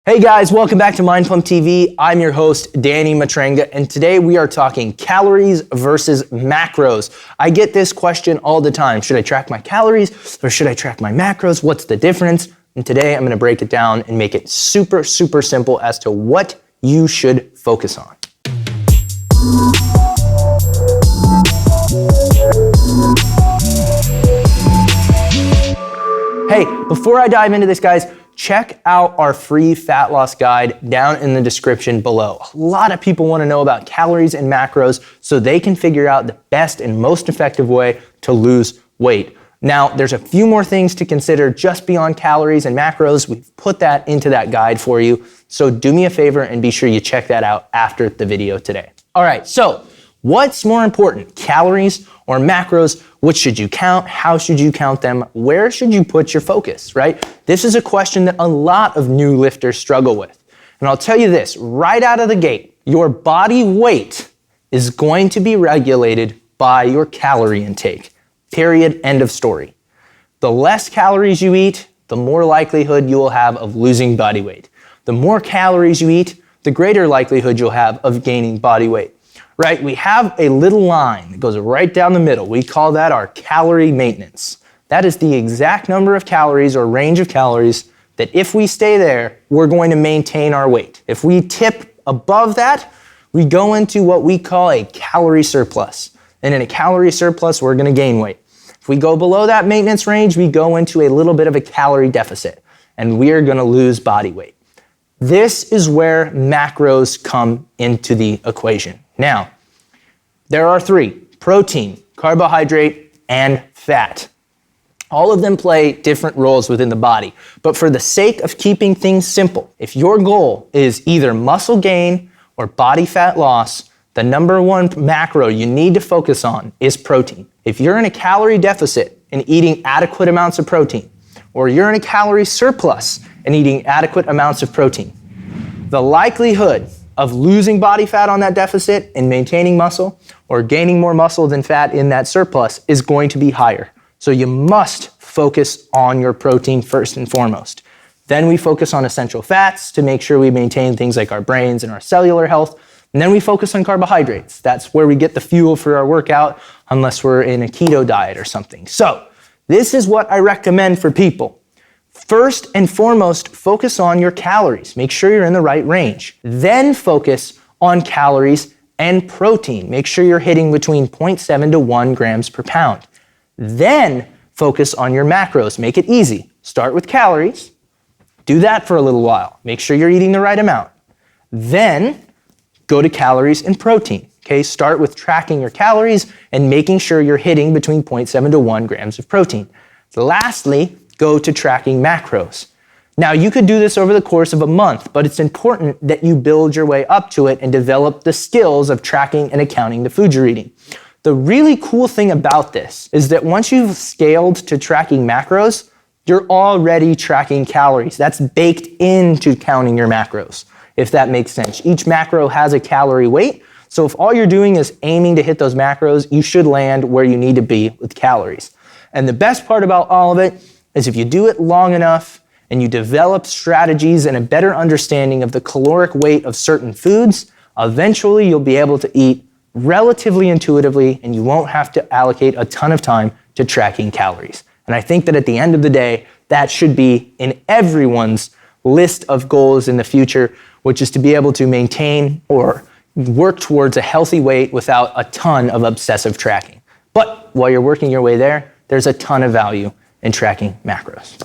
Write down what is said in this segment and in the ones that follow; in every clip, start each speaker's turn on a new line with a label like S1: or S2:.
S1: Hey guys, welcome back to Mind Pump TV. I'm your host, Danny Matranga, and today we are talking calories versus macros. I get this question all the time. Should I track my calories or should I track my macros? What's the difference? And today I'm gonna break it down and make it super simple as to what you should focus on. Hey, before I dive into this, guys, check out our free fat loss guide down in the description below. A lot of people want to know about calories and macros so they can figure out the best and most effective way to lose weight. Now, there's a few more things to consider just beyond calories and macros. We've put that into that guide for you. So do me a favor and be sure you check that out after the video today. All right, so what's more important, calories or macros? What should you count? How should you count them? Where should you put your focus, right? This is a question that a lot of new lifters struggle with. And I'll tell you this, right out of the gate, your body weight is going to be regulated by your calorie intake. Period, end of story. The less calories you eat, the more likelihood you will have of losing body weight. The more calories you eat, the greater likelihood you'll have of gaining body weight. Right, we have a little line that goes right down the middle. We call that our calorie maintenance. That is the exact number of calories or range of calories that if we stay there, we're going to maintain our weight. If we tip above that, we go into what we call a calorie surplus. And in a calorie surplus, we're gonna gain weight. If we go below that maintenance range, we go into a little bit of a calorie deficit and we are gonna lose body weight. This is where macros come into the equation. Now, there are three: protein, carbohydrate, and fat. All of them play different roles within the body, but for the sake of keeping things simple, if your goal is either muscle gain or body fat loss, the number one macro you need to focus on is protein. If you're in a calorie deficit and eating adequate amounts of protein, or you're in a calorie surplus and eating adequate amounts of protein, the likelihood of losing body fat on that deficit and maintaining muscle or gaining more muscle than fat in that surplus is going to be higher. So you must focus on your protein first and foremost. Then we focus on essential fats to make sure we maintain things like our brains and our cellular health. And then we focus on carbohydrates. That's where we get the fuel for our workout unless we're in a keto diet or something. So this is what I recommend for people. First and foremost, focus on your calories. Make sure you're in the right range. Then focus on calories and protein. Make sure you're hitting between 0.7 to 1 grams per pound. Then focus on your macros. Make it easy. Start with calories. Do that for a little while. Make sure you're eating the right amount. Then go to calories and protein. Okay, start with tracking your calories and making sure you're hitting between 0.7 to 1 grams of protein. Lastly, go to tracking macros. Now, you could do this over the course of a month, but it's important that you build your way up to it and develop the skills of tracking and accounting the food you're eating. The really cool thing about this is that once you've scaled to tracking macros, you're already tracking calories. That's baked into counting your macros, if that makes sense. Each macro has a calorie weight, so if all you're doing is aiming to hit those macros, you should land where you need to be with calories. And the best part about all of it is if you do it long enough and you develop strategies and a better understanding of the caloric weight of certain foods, eventually you'll be able to eat relatively intuitively and you won't have to allocate a ton of time to tracking calories. And I think that at the end of the day, that should be in everyone's list of goals in the future, which is to be able to maintain or work towards a healthy weight without a ton of obsessive tracking. But while you're working your way there, there's a ton of value in tracking macros.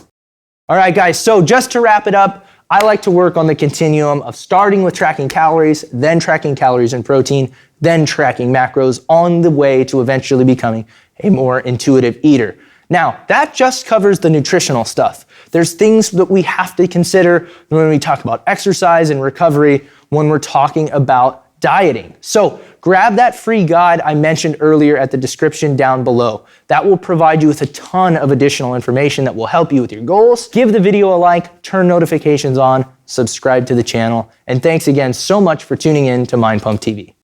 S1: All right, guys, so just to wrap it up, I like to work on the continuum of starting with tracking calories, then tracking calories and protein, then tracking macros on the way to eventually becoming a more intuitive eater. Now, that just covers the nutritional stuff. There's things that we have to consider when we talk about exercise and recovery when we're talking about dieting. So grab that free guide I mentioned earlier at the description down below. That will provide you with a ton of additional information that will help you with your goals. Give the video a like, turn notifications on, subscribe to the channel, and thanks again so much for tuning in to Mind Pump TV.